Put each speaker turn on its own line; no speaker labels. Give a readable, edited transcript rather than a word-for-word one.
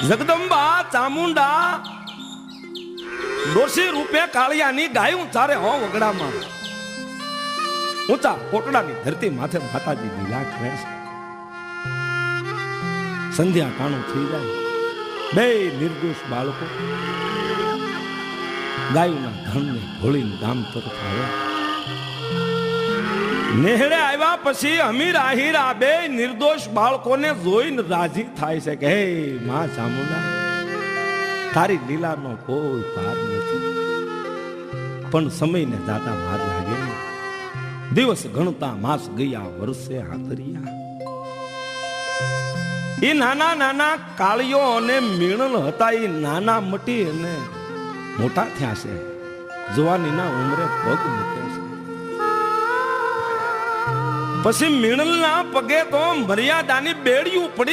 જગદંબા ચામુંડા ડોસી રૂપે કાળિયાની ગાયું તારે હો વગડામાં ઊંચા કોટડાની ધરતી માથે માતાજી લીલા કરે છે. સંધ્યા ટાણું થઈ જાય, બે નિર્દોષ બાળકો ગાયુના ધનને ભોળીને ગામ તરફ આવે. નેહડે આવ્યા પછી અમીર આહિર આ બે નિર્દોષ બાળકોને જોઈને રાજી થાય છે કે હે માં ચામુંડા, તારી લીલાનો કોઈ પાર નથી. પણ સમયને જાતા વાર લાગે ને, દિવસ ગણતા માસ ગયા વર્ષે હાથરિયા. એ નાના નાના કાળીઓ અને મીણલ હતા, એ નાના મટી અને મોટા થયા છે, જવાનીના ઉંમરે પગ મૂકે છે. પછી મીણલના પગે તો મર્યાદાની બેડિયું પડી